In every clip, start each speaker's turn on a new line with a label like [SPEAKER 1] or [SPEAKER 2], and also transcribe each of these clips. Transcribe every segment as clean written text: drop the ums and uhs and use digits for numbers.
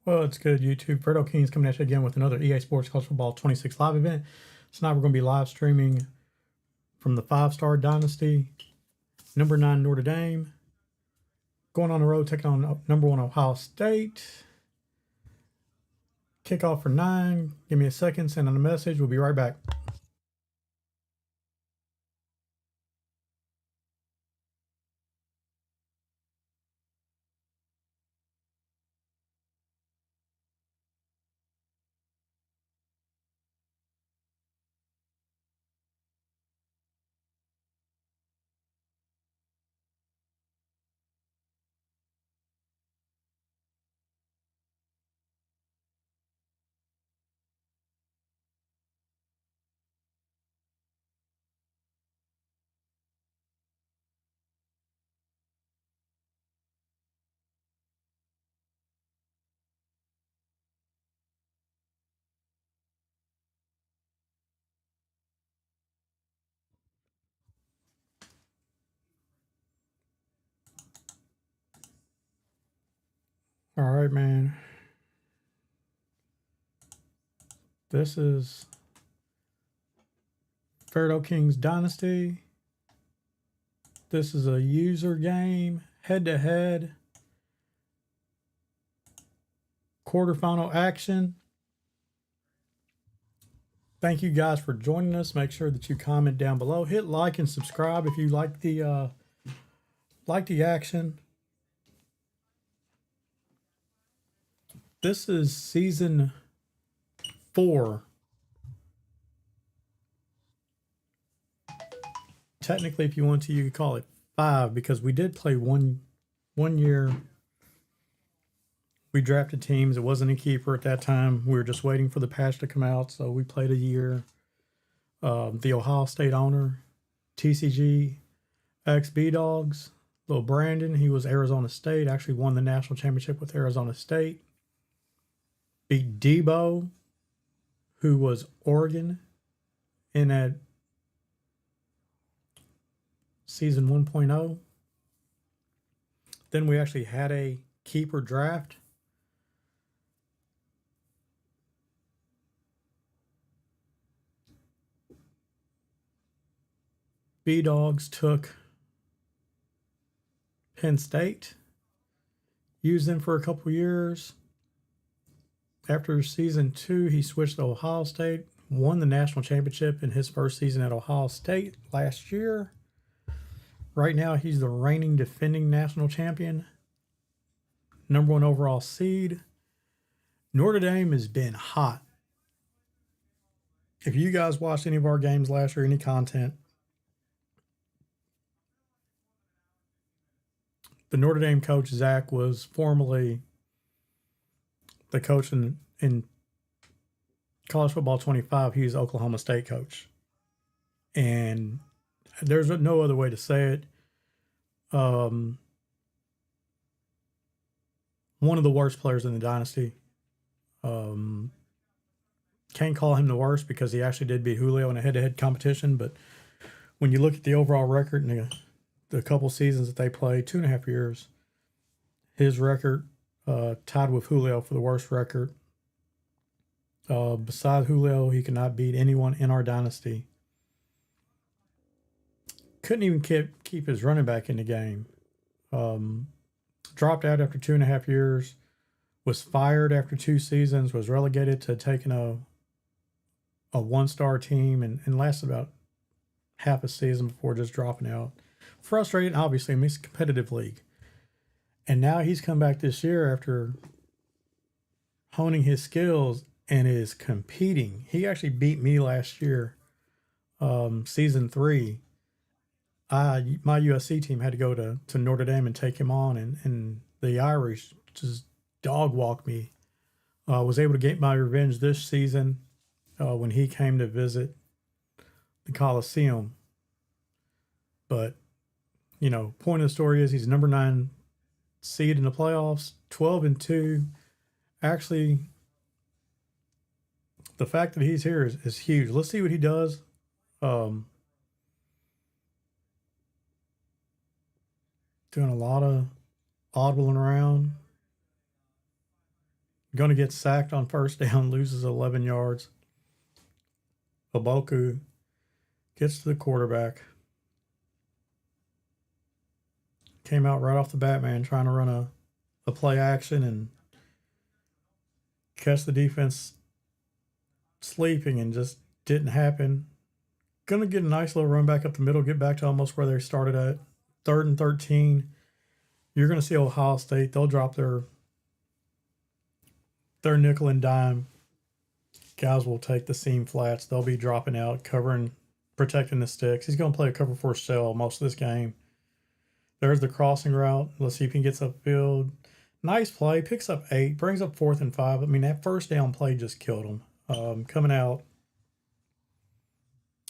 [SPEAKER 1] Well, it's good, YouTube. FAIRDALE Kings coming at you again with another EA Sports College Football 26 live event. Tonight we're going to be live streaming from the 5-star Dynasty, number 9 Notre Dame, going on the road, taking on number 1 Ohio State. Kickoff for 9. Give me a second, send on a message. We'll be right back. All right, man. This is FAIRDALE Kings Dynasty. This is a user game, head-to-head, quarterfinal action. Thank you guys for joining us. Make sure that you comment down below. Hit like and subscribe if you like the action. This is season 4. Technically, if you want to, you could call it 5 because we did play one year. We drafted teams. It wasn't a keeper at that time. We were just waiting for the patch to come out, so we played a year. The Ohio State owner, TCG, ex-B-Dogs, little Brandon, he was Arizona State, actually won the national championship with Arizona State. Beat Debo, who was Oregon in that season 1.0. Then we actually had a keeper draft. B-Dogs took Penn State, used them for a couple years. After season 2, he switched to Ohio State, won the national championship in his first season at Ohio State last year. Right now, he's the reigning defending national champion, number 1 overall seed. Notre Dame has been hot. If you guys watched any of our games last year, any content, the Notre Dame coach, Zach, was formerly the coach in college football 25. He's Oklahoma State coach. And there's no other way to say it. One of the worst players in the dynasty. Can't call him the worst because he actually did beat Julio in a head-to-head competition. But when you look at the overall record and the couple seasons that they played, 2.5 years, his record tied with Julio for the worst record. Besides Julio, he could not beat anyone in our dynasty. Couldn't even keep his running back in the game. Dropped out after 2.5 years. Was fired after 2 seasons. Was relegated to taking a 1-star team and lasted about half a season before just dropping out. Frustrated, obviously. I mean, it's a competitive league. And now he's come back this year after honing his skills and is competing. He actually beat me last year, season 3. My USC team had to go to Notre Dame and take him on, and the Irish just dog walked me. Was able to get my revenge this season when he came to visit the Coliseum. But, point of the story is he's number 9 seed in the playoffs, 12-2. Actually, the fact that he's here is huge. Let's see what he does. Doing a lot of audibling around. Going to get sacked on first down, loses 11 yards. Aboku gets to the quarterback. Came out right off the bat, man, trying to run a play action and catch the defense sleeping, and just didn't happen. Gonna get a nice little run back up the middle, get back to almost where they started at. 3rd and 13. You're gonna see Ohio State. They'll drop their nickel and dime. Guys will take the seam flats. They'll be dropping out, covering, protecting the sticks. He's gonna play a cover 4 shell most of this game. There's the crossing route. Let's see if he gets upfield. Nice play. Picks up 8. Brings up 4th and 5. I mean, that first down play just killed him. Coming out,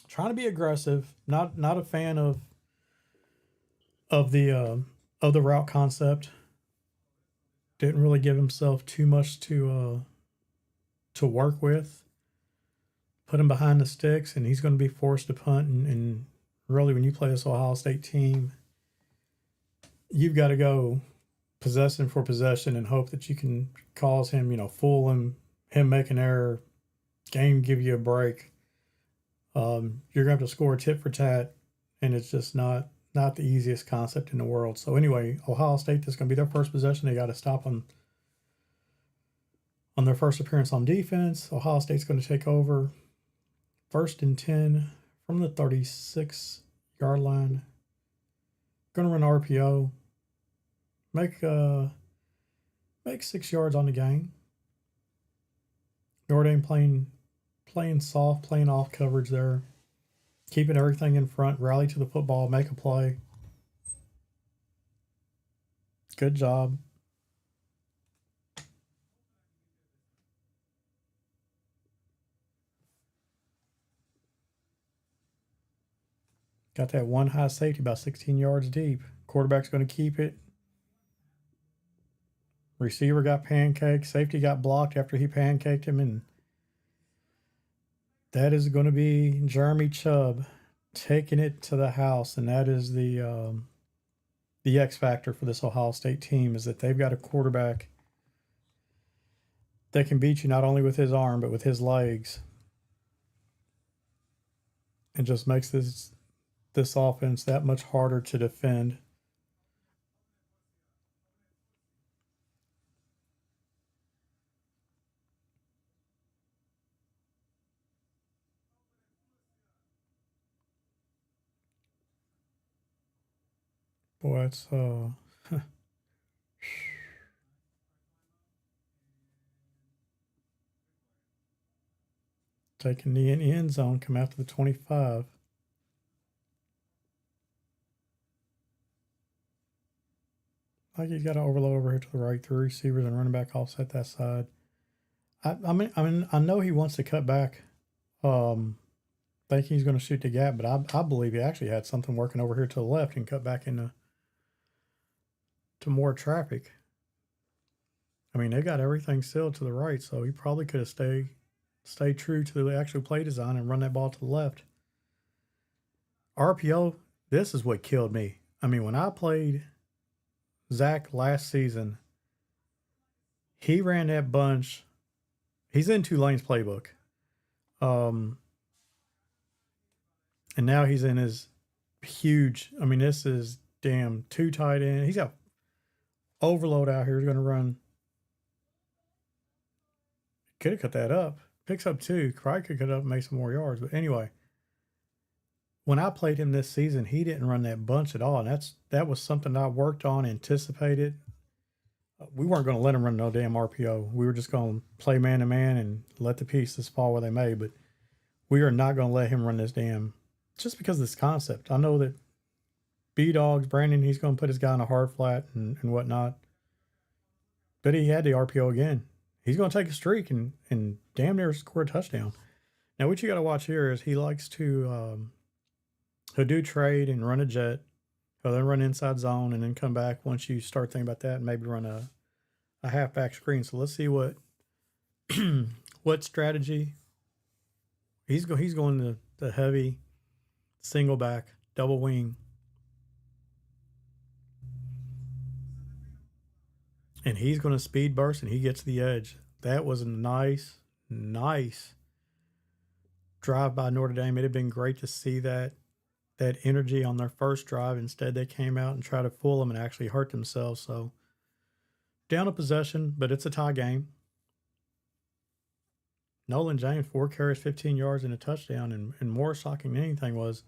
[SPEAKER 1] trying to be aggressive. Not a fan of the route concept. Didn't really give himself too much to work with. Put him behind the sticks, and he's going to be forced to punt. And really, when you play this Ohio State team, you've got to go possession for possession and hope that you can cause him, fool him make an error, game give you a break. You're going to have to score tit for tat, and it's just not the easiest concept in the world. So anyway, Ohio State, this is going to be their first possession. They got to stop them on their first appearance on defense. Ohio State's going to take over. 1st and 10 from the 36-yard line. Going to run RPO. Make 6 yards on the gain. Notre Dame playing soft, playing off coverage there. Keeping everything in front, rally to the football, make a play. Good job. Got that one high safety about 16 yards deep. Quarterback's going to keep it. Receiver got pancaked. Safety got blocked after he pancaked him. And that is going to be Jeremy Chubb taking it to the house. And that is the X factor for this Ohio State team, is that they've got a quarterback that can beat you not only with his arm, but with his legs. It just makes this offense that much harder to defend. Boy, it's taking the end zone, come out to the 25. Like, you got to overload over here to the right. 3 receivers and running back offset that side. I mean, I know he wants to cut back, thinking he's going to shoot the gap, but I believe he actually had something working over here to the left and cut back into more traffic. I mean, they got everything sealed to the right, so he probably could have stayed true to the actual play design and run that ball to the left. RPO, this is what killed me. I mean, when I played Zach last season, he ran that bunch. He's in Tulane's playbook. And now he's in his huge, I mean, this is damn 2 tight end. He's got overload out here. He's going to run. Could have cut that up. Picks up 2. Probably could cut it up and make some more yards. But anyway, when I played him this season, he didn't run that bunch at all. And that was something I worked on, anticipated. We weren't going to let him run no damn RPO. We were just going to play man-to-man and let the pieces fall where they may. But we are not going to let him run this damn, just because of this concept. I know that B-Dogs, Brandon, he's going to put his guy in a hard flat and whatnot. But he had the RPO again. He's going to take a streak and damn near score a touchdown. Now, what you got to watch here is he likes to he'll do trade and run a jet. He'll then run inside zone and then come back once you start thinking about that and maybe run a halfback screen. So let's see what what strategy. He's going the heavy single back, double wing. And he's going to speed burst, and he gets the edge. That was a nice, nice drive by Notre Dame. It'd have been great to see that energy on their first drive. Instead, they came out and tried to fool them and actually hurt themselves. So down a possession, but it's a tie game. Nolan James, 4 carries, 15 yards, and a touchdown. And more shocking than anything was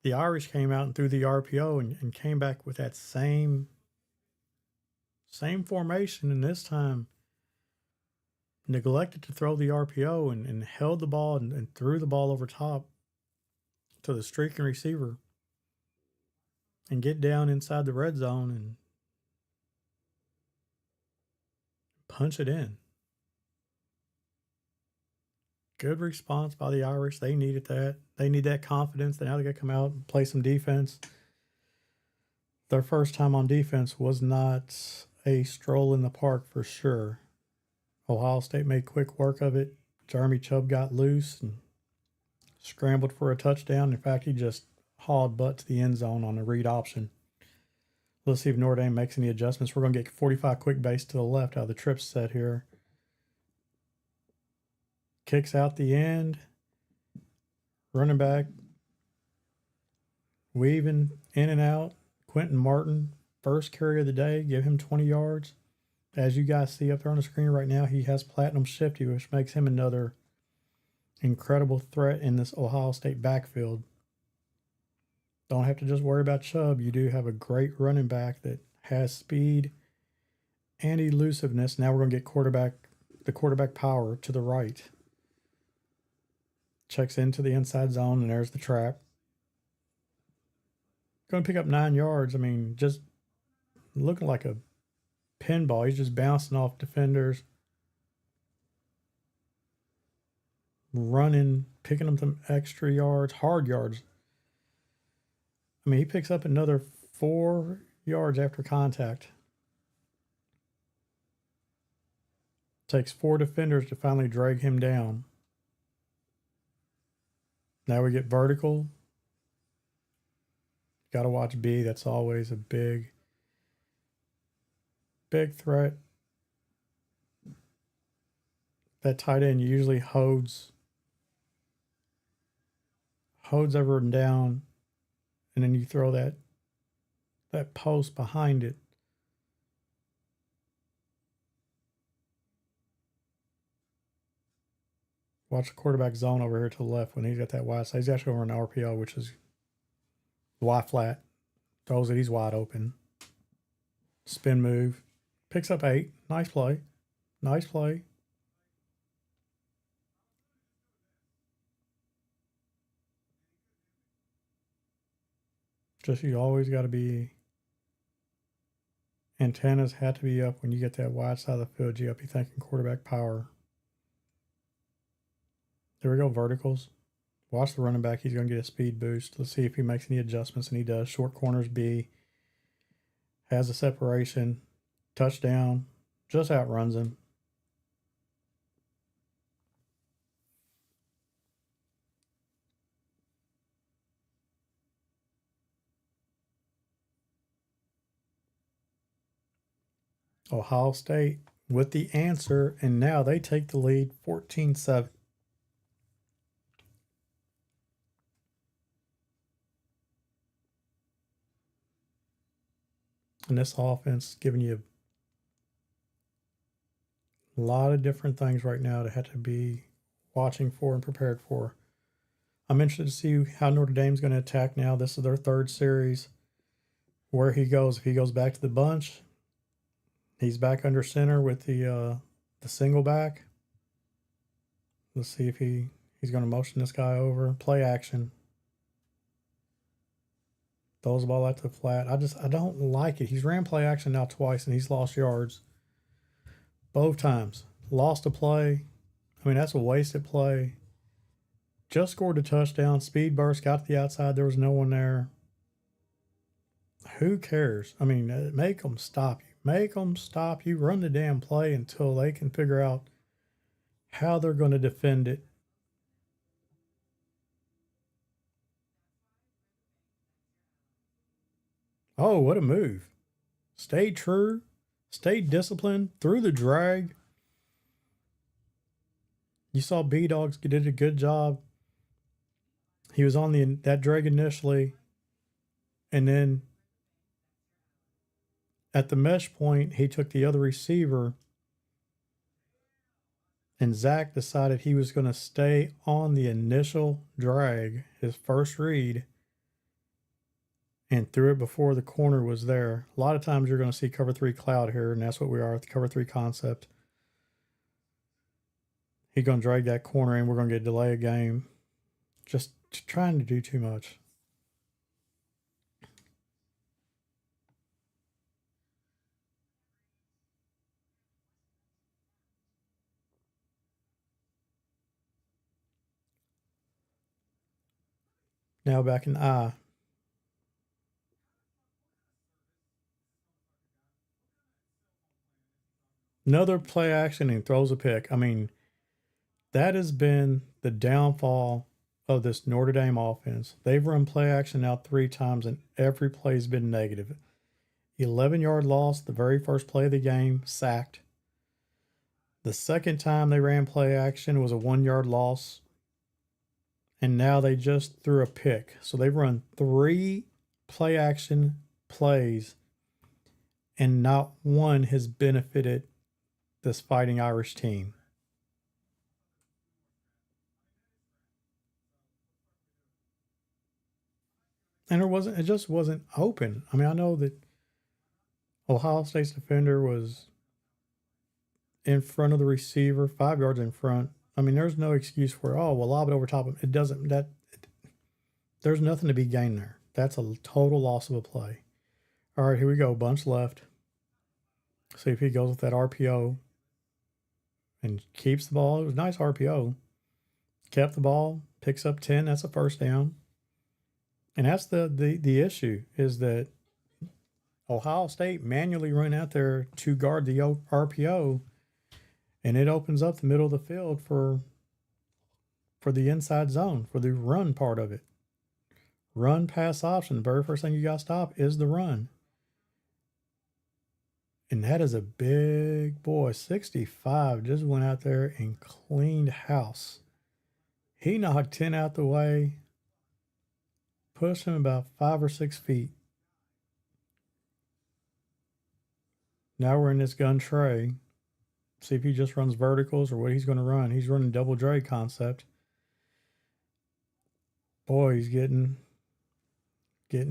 [SPEAKER 1] the Irish came out and threw the RPO and came back with that same formation, and this time neglected to throw the RPO and held the ball and threw the ball over top to the streaking receiver and get down inside the red zone and punch it in. Good response by the Irish. They needed that. They need that confidence. Now they got to come out and play some defense. Their first time on defense was not a stroll in the park for sure. Ohio State made quick work of it. Jeremy Chubb got loose and scrambled for a touchdown. In fact, he just hauled butt to the end zone on a read option. Let's see if Notre Dame makes any adjustments. We're going to get 45 quick base to the left out of the trip set here. Kicks out the end. Running back. Weaving in and out. Quentin Martin, first carry of the day. Give him 20 yards. As you guys see up there on the screen right now, he has platinum shifty, which makes him another incredible threat in this Ohio State backfield. Don't have to just worry about Chubb. You do have a great running back that has speed and elusiveness. Now we're going to get the quarterback power to the right. Checks into the inside zone, and there's the trap. Going to pick up 9 yards. I mean, just looking like a pinball. He's just bouncing off defenders, running, picking up some extra yards, hard yards. I mean, he picks up another 4 yards after contact. Takes 4 defenders to finally drag him down. Now we get vertical. Got to watch B. That's always a big threat. That tight end usually holds everyone down, and then you throw that post behind it. Watch the quarterback zone over here to the left when he's got that wide side. He's actually over an RPO, which is Y flat. Throws it, he's wide open. Spin move. Picks up 8. Nice play. Nice play. Just you always got to be, antennas have to be up when you get that wide side of the field. You got to be thinking quarterback power. There we go, verticals. Watch the running back. He's going to get a speed boost. Let's see if he makes any adjustments, and he does. Short corners B. Has a separation. Touchdown. Just outruns him. Ohio State with the answer, and now they take the lead 14-7. And this offense is giving you a lot of different things right now to have to be watching for and prepared for. I'm interested to see how Notre Dame's going to attack now. This is their third series. Where he goes, if he goes back to the bunch, he's back under center with the single back. Let's see if he's going to motion this guy over. Play action. Throws the ball out to the flat. I don't like it. He's ran play action now twice, and he's lost yards. Both times. Lost a play. I mean, that's a wasted play. Just scored a touchdown. Speed burst, got to the outside. There was no one there. Who cares? I mean, make them stop you. Make them stop you. Run the damn play until they can figure out how they're going to defend it. Oh, what a move. Stayed true. Stayed disciplined. Through the drag. You saw B-Dogs did a good job. He was on that drag initially, and then at the mesh point, he took the other receiver, and Zach decided he was going to stay on the initial drag, his first read, and threw it before the corner was there. A lot of times you're going to see cover 3 cloud here, and that's what we are, the cover 3 concept. He's going to drag that corner in. We're going to get a delay of game. Just trying to do too much. Now back in I. Another play action and throws a pick. I mean, that has been the downfall of this Notre Dame offense. They've run play action now 3 times, and every play's been negative. 11-yard loss, the very first play of the game, sacked. The second time they ran play action was a 1-yard loss, and now they just threw a pick. So they've run 3 play action plays, and not one has benefited this Fighting Irish team. And it just wasn't open. I mean, I know that Ohio State's defender was in front of the receiver, 5 yards in front. I mean, there's no excuse for, oh, we'll lob it over top of it. There's nothing to be gained there. That's a total loss of a play. All right, here we go. Bunch left. See if he goes with that RPO and keeps the ball. It was a nice RPO. Kept the ball, picks up 10. That's a first down. And that's the issue, is that Ohio State manually run out there to guard the RPO, and it opens up the middle of the field for the inside zone, for the run part of it. Run pass option. The very first thing you got to stop is the run. And that is a big boy. 65 just went out there and cleaned house. He knocked 10 out the way, pushed him about 5 or 6 feet. Now we're in this gun tray. See if he just runs verticals or what he's going to run. He's running double drag concept. Boy, he's getting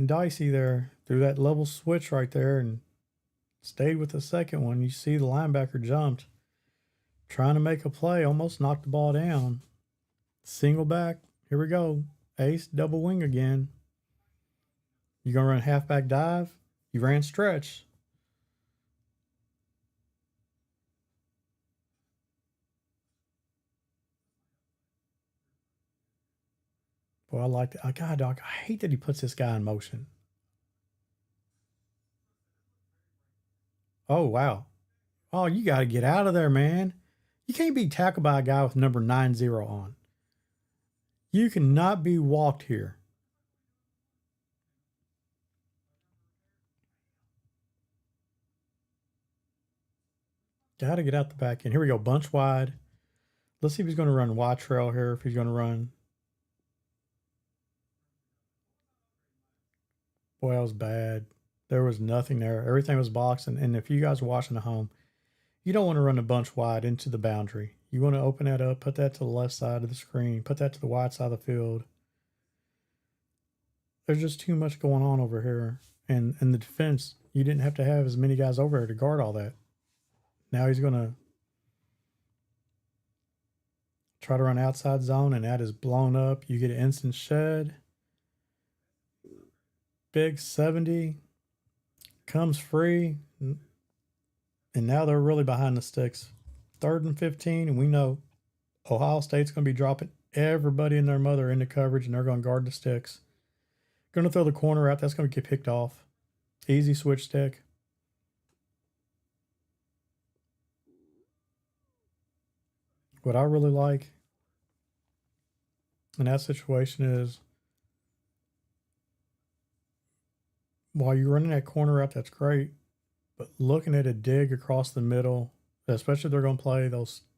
[SPEAKER 1] dicey there. Threw that level switch right there and stayed with the second one. You see the linebacker jumped, trying to make a play, almost knocked the ball down. Single back. Here we go. Ace, double wing again. You going to run halfback dive? You ran stretch. Boy, I like that. God, dog, I hate that he puts this guy in motion. Oh, wow. Oh, you got to get out of there, man. You can't be tackled by a guy with number 90 on. You cannot be walked here. Got to get out the back end. Here we go. Bunch wide. Let's see if he's going to run wide trail here. If he's going to run. Boy, that was bad. There was nothing there. Everything was boxed. And if you guys are watching at home, you don't want to run a bunch wide into the boundary. You want to open that up, put that to the left side of the screen, put that to the wide side of the field. There's just too much going on over here. And in the defense, you didn't have to have as many guys over there to guard all that. Now he's going to try to run outside zone, and that is blown up. You get an instant shed. Big 70 comes free. And now they're really behind the sticks. 3rd and 15, and we know Ohio State's going to be dropping everybody and their mother into coverage, and they're going to guard the sticks. Going to throw the corner out. That's going to get picked off. Easy switch stick. What I really like in that situation is, while you're running that corner out, that's great. But looking at a dig across the middle, especially if they're going to play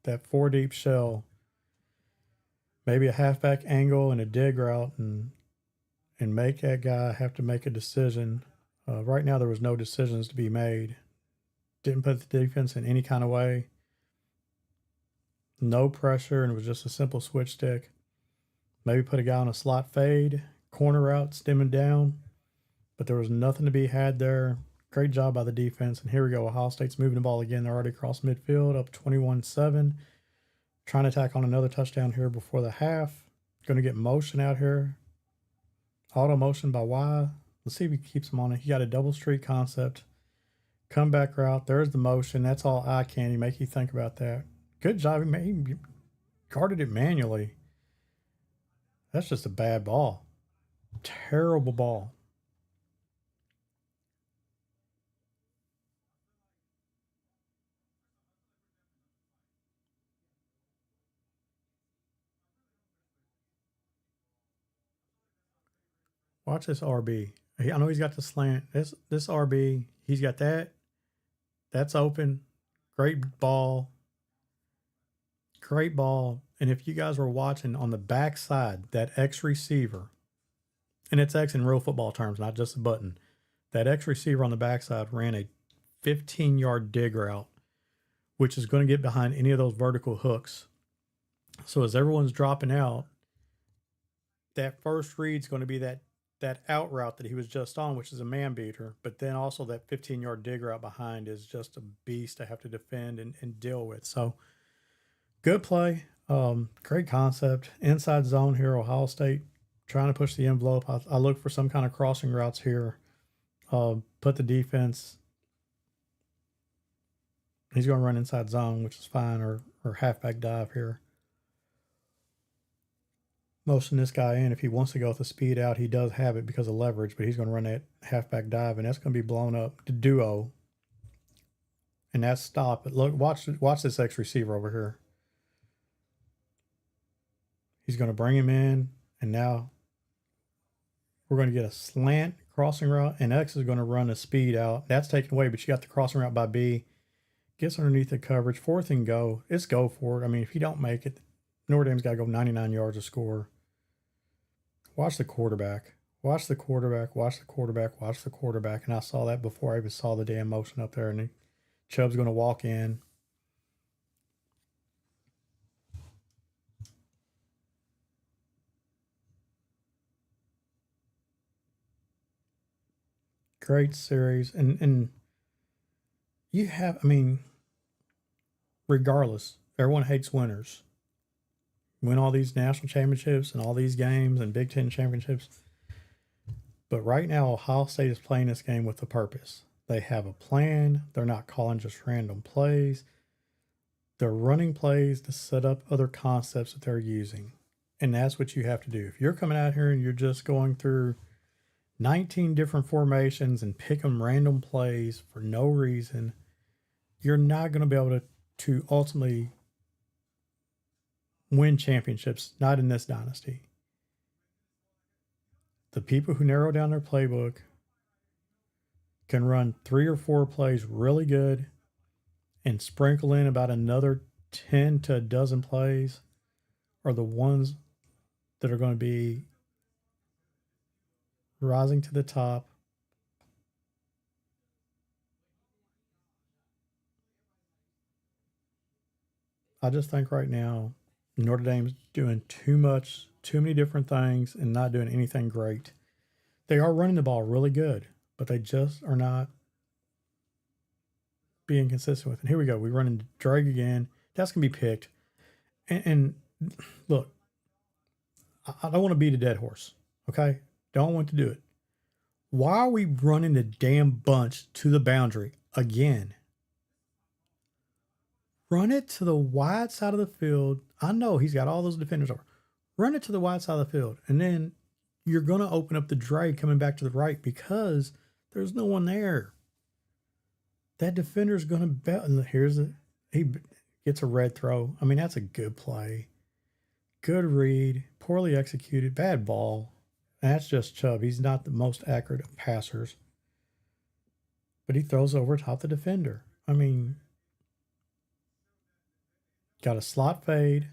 [SPEAKER 1] that 4 deep shell, maybe a halfback angle and a dig route, and make that guy have to make a decision. Right now, there was no decisions to be made. Didn't put the defense in any kind of way. No pressure, and it was just a simple switch stick. Maybe put a guy on a slot fade, corner route, stemming down, but there was nothing to be had there. Great job by the defense. And here we go. Ohio State's moving the ball again. They're already across midfield, up 21-7. Trying to tack on another touchdown here before the half. Going to get motion out here. Auto motion by Y. Let's see if he keeps him on it. He got a double streak concept. Comeback route. There's the motion. That's all eye candy. Make you think about that. Good job. He guarded it manually. That's just a bad ball. Terrible ball. Watch this RB. I know he's got the slant. This RB, he's got that. That's open. Great ball. Great ball. And if you guys were watching on the back side, that X receiver, and it's X in real football terms, not just a button, that X receiver on the backside ran a 15-yard dig route, which is going to get behind any of those vertical hooks. So as everyone's dropping out, that first read's going to be that out route that he was just on, which is a man beater. But then also that 15-yard dig route behind is just a beast to have to defend and deal with. So good play. Great concept. Inside zone here, Ohio State trying to push the envelope. I look for some kind of crossing routes here. Put the defense. He's going to run inside zone, which is fine, or halfback dive here. Motion this guy in. If he wants to go with the speed out, he does have it because of leverage, but he's going to run that halfback dive, and that's going to be blown up to duo. And that's stop. But look, watch this X receiver over here. He's going to bring him in, and now we're going to get a slant crossing route, and X is going to run a speed out. That's taken away, but you got the crossing route by B. Gets underneath the coverage. 4th and go. It's go for it. I mean, if you don't make it, Notre Dame's got to go 99 yards to score. Watch the quarterback. Watch the quarterback. Watch the quarterback. Watch the quarterback. And I saw that before I even saw the damn motion up there. And Chubb's going to walk in. Great series. And you have, I mean, regardless, everyone hates winners. Win all these national championships and all these games and Big Ten championships. But right now, Ohio State is playing this game with a purpose. They have a plan. They're not calling just random plays. They're running plays to set up other concepts that they're using. And that's what you have to do. If you're coming out here and you're just going through 19 different formations and picking random plays for no reason, you're not going to be able to ultimately win championships, not in this dynasty. The people who narrow down their playbook can run 3 or 4 plays really good and sprinkle in about another 10 to a dozen plays are the ones that are going to be rising to the top. I just think right now Notre Dame's doing too much, too many different things, and not doing anything great. They are running the ball really good, but they just are not being consistent with it. And here we go. We run into drag again. That's going to be picked. And look, I don't want to beat a dead horse, okay? Don't want to do it. Why are we running the damn bunch to the boundary again? Run it to the wide side of the field. I know he's got all those defenders over. Run it to the wide side of the field. And then you're going to open up the drag coming back to the right because there's no one there. That defender's going to bet. And he gets a red throw. I mean, that's a good play. Good read. Poorly executed. Bad ball. And that's just Chubb. He's not the most accurate of passers. But he throws over top the defender. I mean, got a slot fade.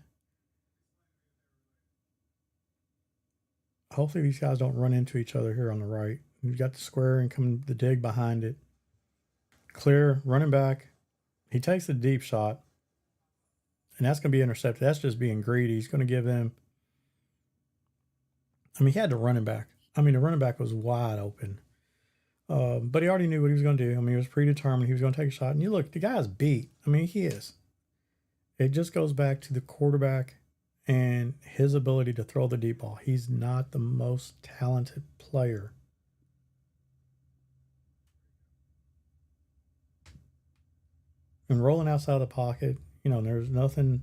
[SPEAKER 1] Hopefully these guys don't run into each other here on the right. You've got the square and come the dig behind it. Clear, running back. He takes the deep shot. And that's going to be intercepted. That's just being greedy. He's going to give them. I mean, he had the running back. I mean, the running back was wide open. But he already knew what he was going to do. I mean, he was predetermined. He was going to take a shot. And you look, the guy's beat. I mean, he is. It just goes back to the quarterback and his ability to throw the deep ball. He's not the most talented player. And rolling outside the pocket, there's nothing,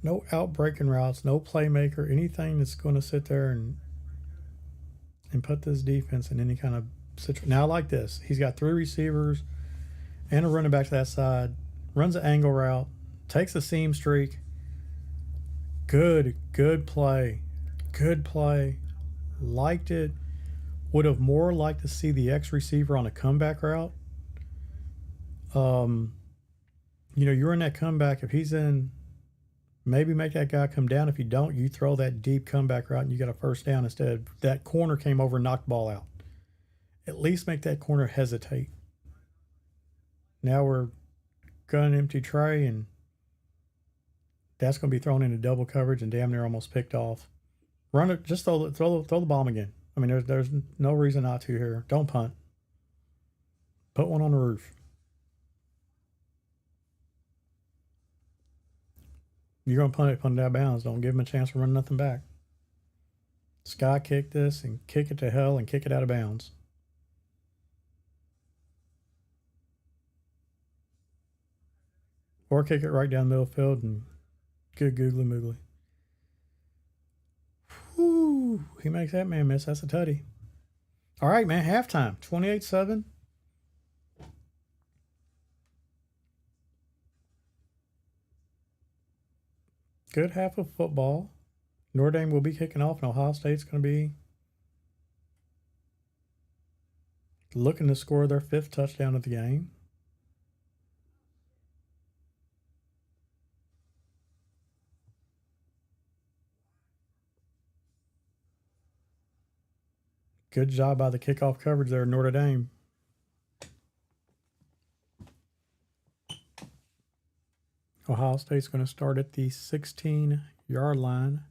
[SPEAKER 1] no outbreaking routes, no playmaker, anything that's going to sit there and put this defense in any kind of situation. Now, like this, he's got 3 receivers and a running back to that side, runs an angle route, takes a seam streak. Good play. Good play. Liked it. Would have more liked to see the X receiver on a comeback route. You're in that comeback. If he's in, maybe make that guy come down. If you don't, you throw that deep comeback route and you got a first down instead. That corner came over and knocked the ball out. At least make that corner hesitate. Now we're gun empty tray, and that's going to be thrown into double coverage and damn near almost picked off. Run it. Just throw the bomb again. I mean, there's no reason not to here. Don't punt. Put one on the roof. You're going to punt it out of bounds. Don't give him a chance to run nothing back. Sky kick this and kick it to hell and kick it out of bounds. Or kick it right down the middle field and good googly moogly. Whew, he makes that man miss. That's a tutty. All right, man, halftime. 28-7. Good half of football. Notre Dame will be kicking off, and Ohio State's going to be looking to score their 5th touchdown of the game. Good job by the kickoff coverage there, Notre Dame. Ohio State's going to start at the 16-yard line.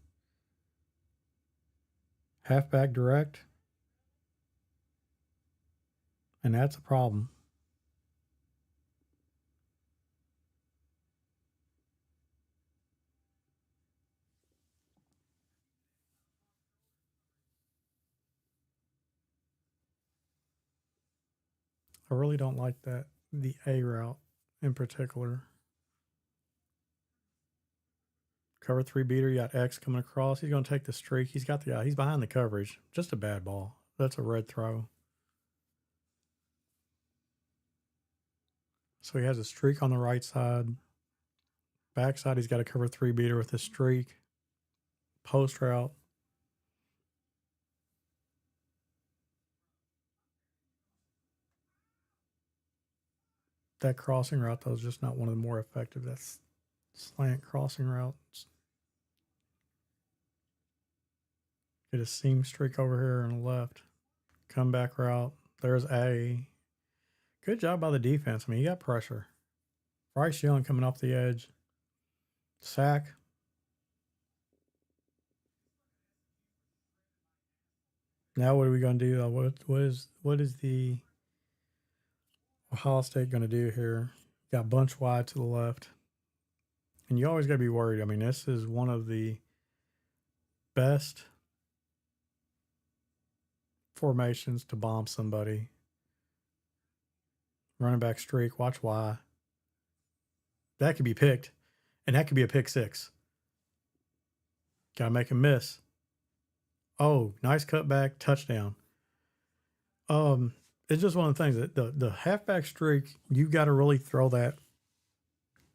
[SPEAKER 1] Halfback direct. And that's a problem. I really don't like that, the A route in particular. Cover 3 beater, you got X coming across. He's going to take the streak. He's got the guy. He's behind the coverage. Just a bad ball. That's a red throw. So he has a streak on the right side. Backside, he's got a cover 3 beater with a streak. Post route. That crossing route, though, is just not one of the more effective. That's slant crossing routes. Get a seam streak over here on the left. Comeback route. There's A. Good job by the defense. I mean, you got pressure. Bryce Young coming off the edge. Sack. Now what are we going to do? What is the Ohio State going to do here? Got bunch wide to the left. And you always got to be worried. I mean, this is one of the best formations to bomb somebody. Running back streak. Watch why. That could be picked. And that could be a pick 6. Got to make him miss. Oh, nice cutback. Touchdown. It's just one of the things that the halfback streak, you got to really throw that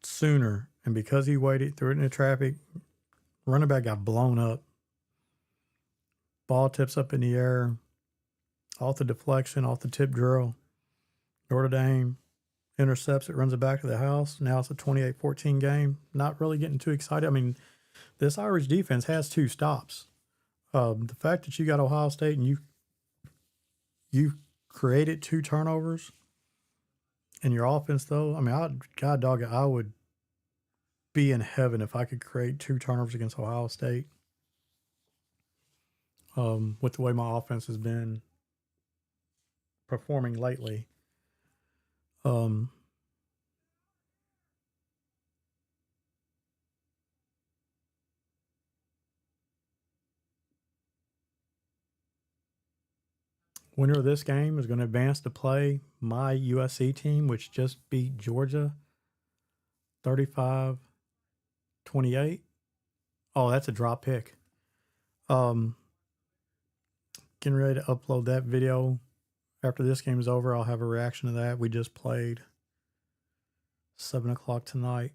[SPEAKER 1] sooner. And because he waited, threw it into traffic, running back got blown up. Ball tips up in the air. Off the deflection, off the tip drill. Notre Dame intercepts it, runs it back to the house. Now it's a 28-14 game. Not really getting too excited. I mean, this Irish defense has 2 stops. The fact that you got Ohio State and you created 2 turnovers in your offense, though. I mean, God dog it, I would be in heaven if I could create 2 turnovers against Ohio State. With the way my offense has been performing lately. Winner of this game is going to advance to play my USC team, which just beat Georgia 35-28. Oh, that's a drop pick. Getting ready to upload that video. After this game is over, I'll have a reaction to that. We just played 7 o'clock tonight.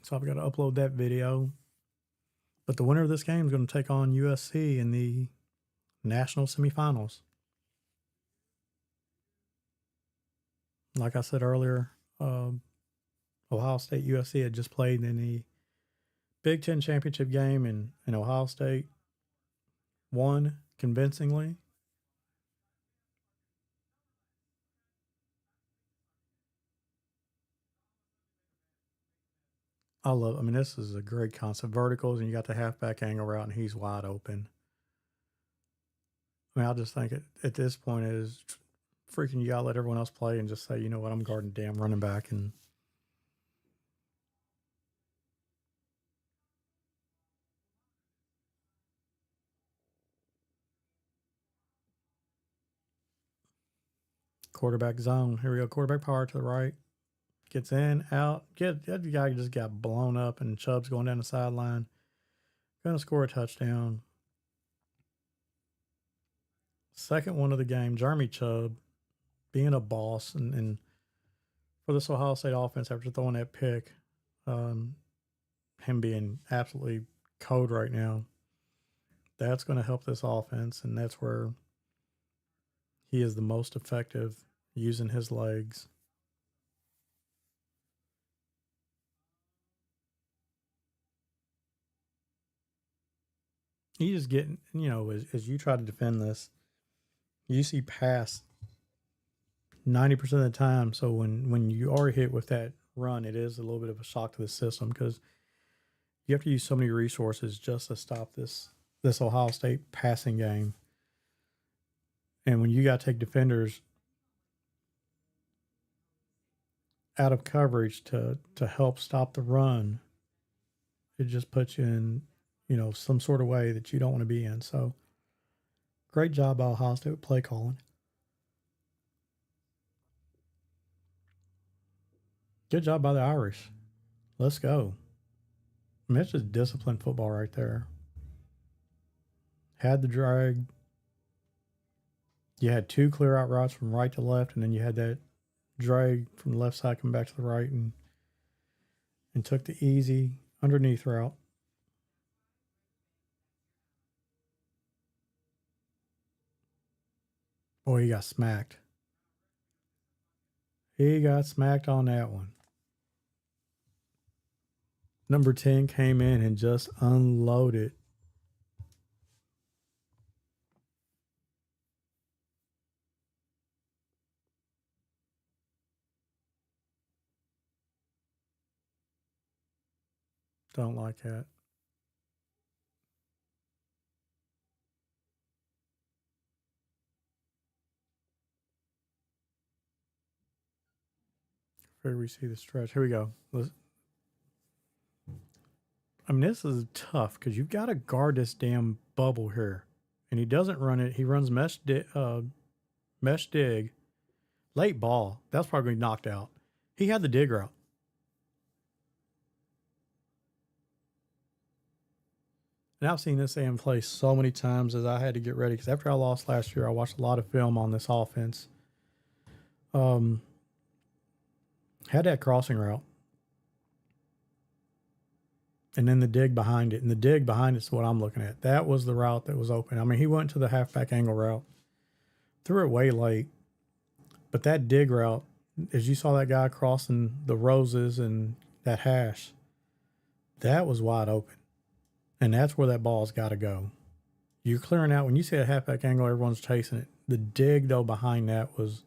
[SPEAKER 1] So I've got to upload that video. But the winner of this game is going to take on USC in the national semifinals. Like I said earlier, Ohio State USC had just played in the Big Ten championship game, and Ohio State won convincingly. I mean, this is a great concept. Verticals, and you got the halfback angle route, and he's wide open. I mean, I just think at this point is freaking, you got to let everyone else play and just say, you know what, I'm guarding damn running back. And quarterback zone. Here we go. Quarterback power to the right. Gets in, out. The guy just got blown up, and Chubb's going down the sideline. Going to score a touchdown. Second one of the game. Jeremy Chubb being a boss, and for this Ohio State offense after throwing that pick, him being absolutely cold right now, that's going to help this offense, and that's where he is the most effective using his legs. You just get, as you try to defend this, you see pass 90% of the time. So when you are hit with that run, it is a little bit of a shock to the system because you have to use so many resources just to stop this Ohio State passing game. And when you got to take defenders out of coverage to help stop the run, it just puts you in, some sort of way that you don't want to be in. So great job by Ohio State with play calling. Good job by the Irish. Let's go. I mean, it's just disciplined football right there. Had the drag. You had 2 clear out routes from right to left, and then you had that drag from the left side coming back to the right and took the easy underneath route. Boy, he got smacked. He got smacked on that one. Number 10 came in and just unloaded. Don't like that. Here we see the stretch. Here we go. I mean, this is tough because you've got to guard this damn bubble here. And he doesn't run it. He runs mesh dig. Late ball. That's probably going to be knocked out. He had the dig route. And I've seen this AM play so many times as I had to get ready. Because after I lost last year, I watched a lot of film on this offense. Had that crossing route. And then the dig behind it. And the dig behind it is what I'm looking at. That was the route that was open. I mean, he went to the halfback angle route. Threw it way late. But that dig route, as you saw that guy crossing the roses and that hash, that was wide open. And that's where that ball's got to go. you're clearing out when you see a halfback angle, everyone's chasing it. The dig though behind that was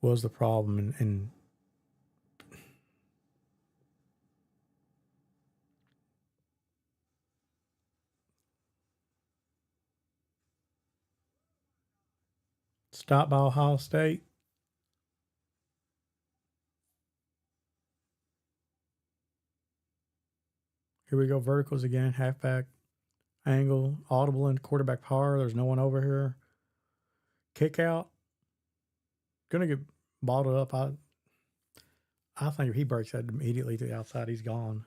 [SPEAKER 1] the problem, and stopped by Ohio State. Here we go, verticals again, halfback angle, audible in quarterback power. There's no one over here. Kick out. Gonna get bottled up. I think if he breaks that immediately to the outside, he's gone.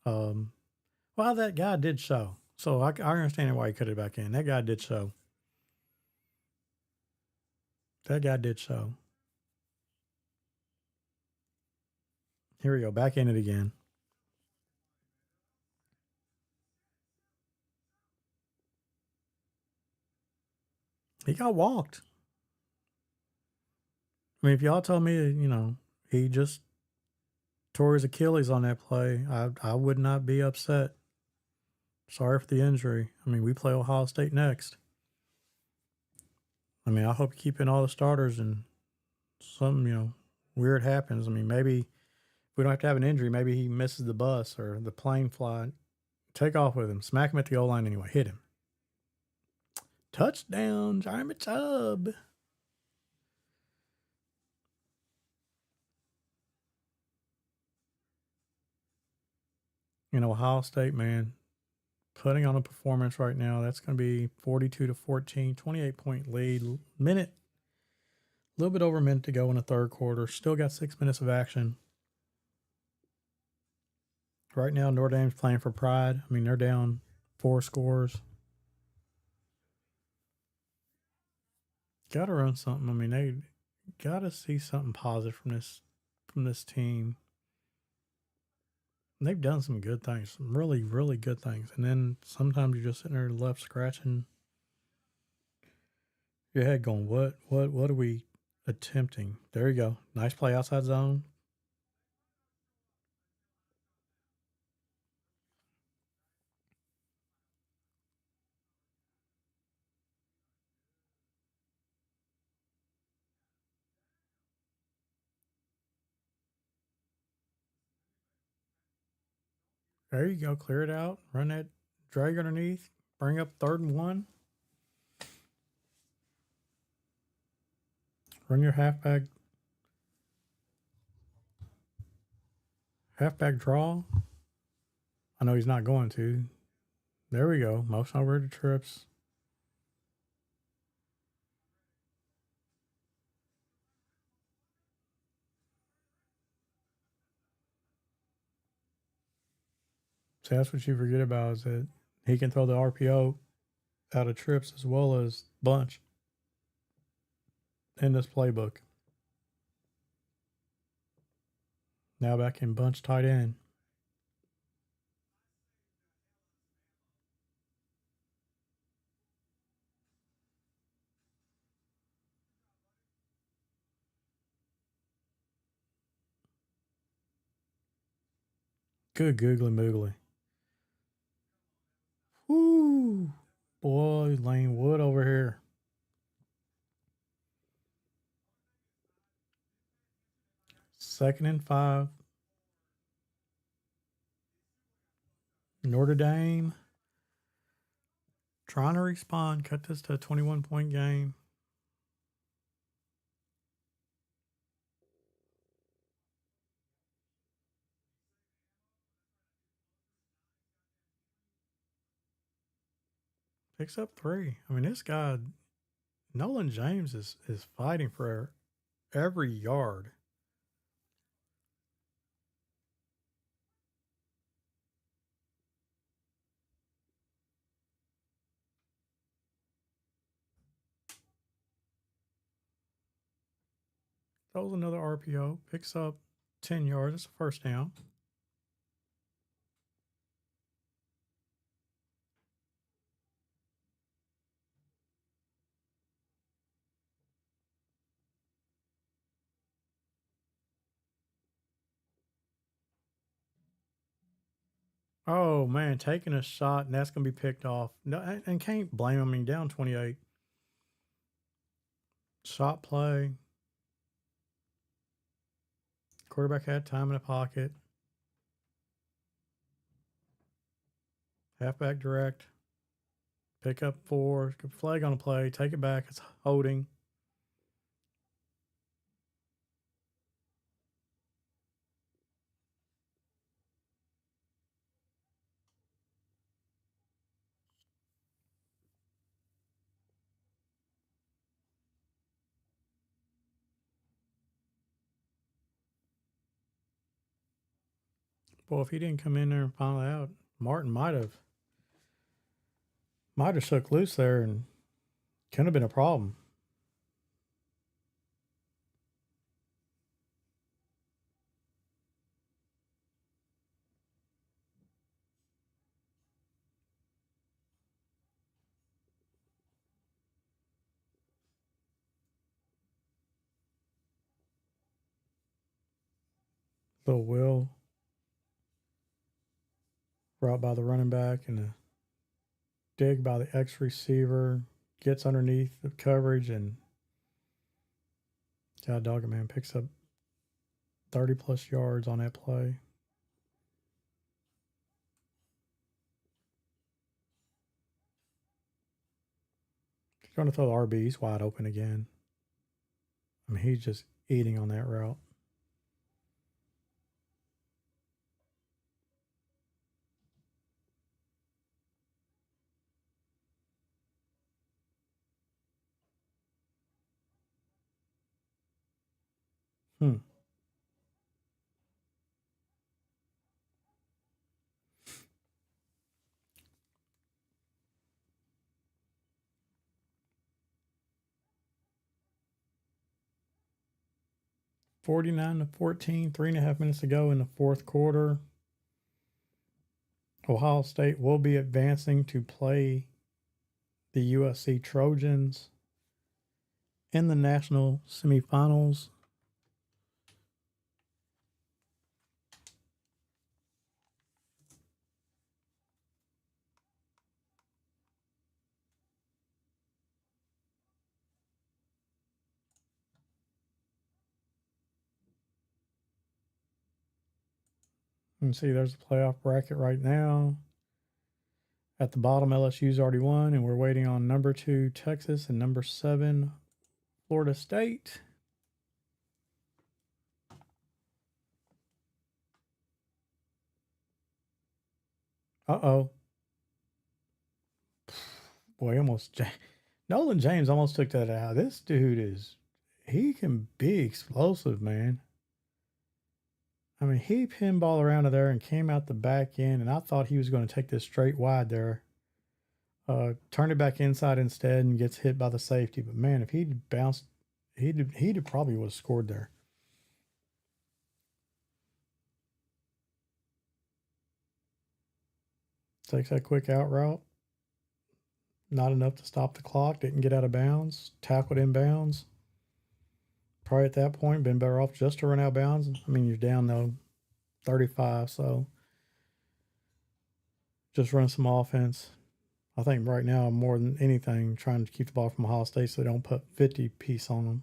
[SPEAKER 1] Well, that guy did show. So I understand why he cut it back in. That guy did show. That guy did show. Here we go. Back in it again. He got walked. I mean, if y'all told me, he just tore his Achilles on that play, I would not be upset. Sorry for the injury. I mean, we play Ohio State next. I mean, I hope you keep in all the starters and something, weird happens. I mean, maybe if we don't have to have an injury, maybe he misses the bus or the plane flight. Take off with him. Smack him at the goal line anyway. Hit him. Touchdown, Jeremy Chubb. Ohio State, man, putting on a performance right now. That's going to be 42-14, 28-point lead. A little bit over a minute to go in the third quarter. Still got 6 minutes of action. Right now, Notre Dame's playing for pride. I mean, they're down 4 scores. Got to run something. I mean, they got to see something positive from this team. And they've done some good things, some really, really good things. And then sometimes you're just sitting there left scratching your head going, what are we attempting? There you go. Nice play outside zone. There you go. Clear it out. Run that drag underneath. Bring up 3rd and 1. Run your halfback draw. I know he's not going to. There we go. Motion over to trips. See, that's what you forget about is that he can throw the RPO out of trips as well as bunch in this playbook. Now back in bunch tight end. Good googly moogly. Woo! Boy, Lane Wood over here. Second and 5. Notre Dame trying to respond, cut this to a 21-point game. Picks up 3. I mean, this guy, Nolan James, is fighting for every yard. Throws another RPO, picks up 10 yards. It's a first down. Oh man, taking a shot and that's gonna be picked off. No, and can't blame him. I mean, down 28. Shot play. Quarterback had time in the pocket. Halfback direct. Pick up 4. Flag on the play. Take it back. It's holding. Boy, if he didn't come in there and find out, Martin might have shook loose there and could have been a problem. Little Will brought by the running back and a dig by the X receiver. Gets underneath the coverage and God dog it, man, picks up 30 plus yards on that play. He's going to throw the RB. He's wide open again. I mean, he's just eating on that route. Hmm. 49-14, 3.5 minutes to go in the fourth quarter. Ohio State will be advancing to play the USC Trojans in the national semifinals. You can see there's a playoff bracket right now. At the bottom, LSU's already won, and we're waiting on number 2, Texas, and number 7, Florida State. Uh-oh. Boy, Nolan James almost took that out. This dude he can be explosive, man. I mean, he pinball around to there and came out the back end, and I thought he was going to take this straight wide there. Turned it back inside instead and gets hit by the safety. But man, if he'd bounced, he'd probably would have scored there. Takes that quick out route. Not enough to stop the clock. Didn't get out of bounds. Tackled in bounds. Probably at that point been better off just to run out of bounds. I mean, you're down though 35, so just run some offense. I think right now, more than anything, trying to keep the ball from Ohio State so they don't put 50 piece on them.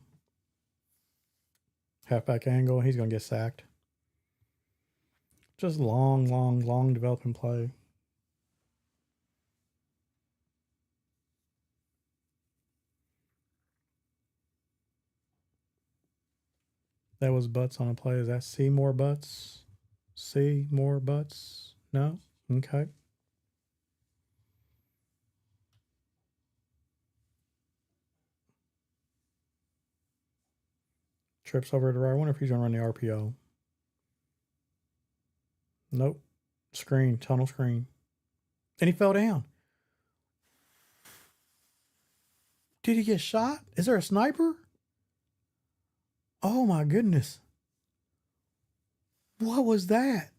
[SPEAKER 1] Halfback angle, he's going to get sacked. Just long developing play. That was Butts on a play. Is that Seymour Butts? Seymour Butts? No? Okay. Trips over to the right. I wonder if he's going to run the RPO. Nope. Screen. Tunnel screen. And he fell down. Did he get shot? Is there a sniper? Oh my goodness. What was that?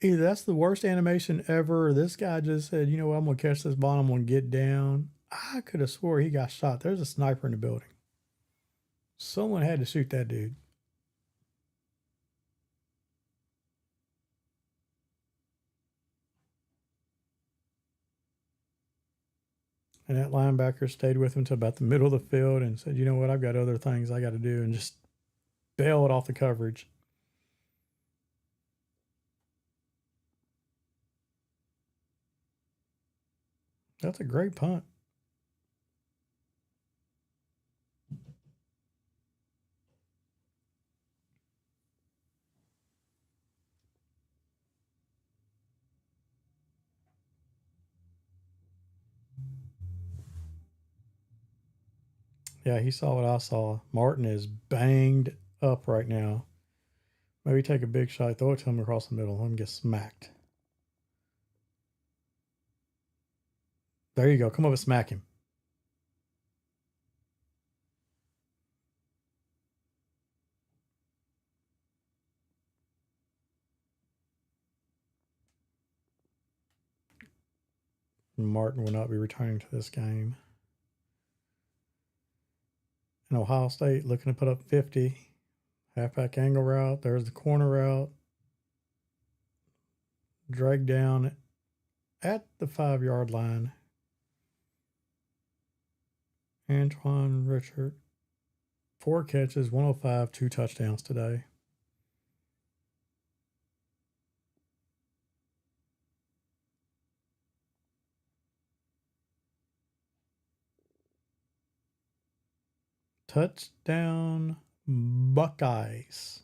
[SPEAKER 1] Either that's the worst animation ever, or this guy just said, you know what, I'm going to catch this ball, I'm going to get down. I could have swore he got shot. There's a sniper in the building. Someone had to shoot that dude. And that linebacker stayed with him to about the middle of the field and said, you know what, I've got other things I got to do, and just bailed off the coverage. That's a great punt. Yeah, he saw what I saw. Martin is banged up right now. Maybe take a big shot, throw it to him across the middle, let him get smacked. There you go. Come over and smack him. Martin will not be returning to this game. And Ohio State looking to put up 50. Halfback angle route. There's the corner route. Drag down at the 5-yard line. Antoine Richard. 4 catches, 105, 2 touchdowns today. Touchdown Buckeyes.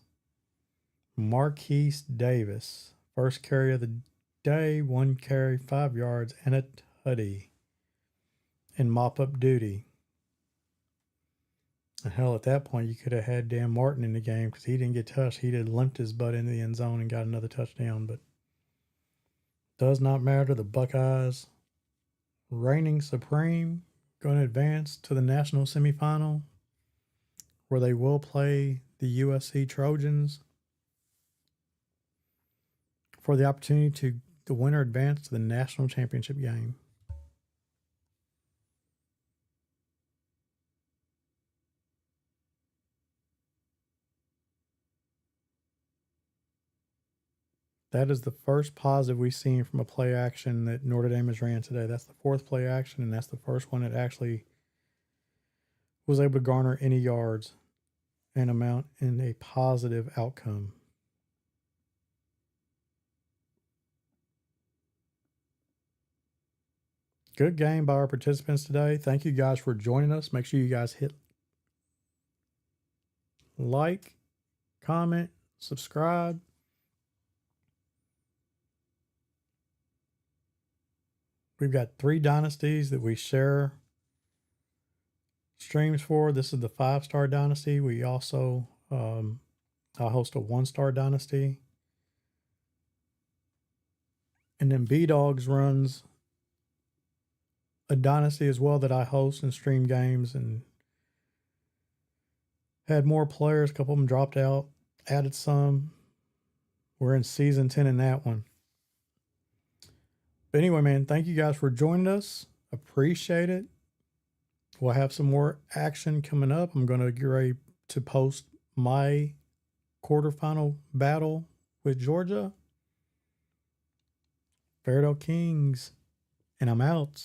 [SPEAKER 1] Marquise Davis. First carry of the day, 1 carry, 5 yards, and a tutty in mop-up duty. And hell, at that point, you could have had Dan Martin in the game because he didn't get touched. He'd have limped his butt into the end zone and got another touchdown. But does not matter. The Buckeyes reigning supreme, going to advance to the national semifinal, where they will play the USC Trojans for the opportunity to the winner advance to the national championship game. That is the first positive we've seen from a play action that Notre Dame has ran today. That's the 4th play action, and that's the first one that actually was able to garner any yards and amount in a positive outcome. Good game by our participants today. Thank you guys for joining us. Make sure you guys hit like, comment, subscribe. We've got 3 dynasties that we share streams for. This is the 5-star dynasty. We also I host a 1-star dynasty. And then B-Dogs runs a dynasty as well that I host and stream games, and had more players. A couple of them dropped out, added some. We're in season 10 in that one. But anyway, man, thank you guys for joining us. Appreciate it. We'll have some more action coming up. I'm going to get ready to post my quarterfinal battle with Georgia. FAIRDALE Kings. And I'm out.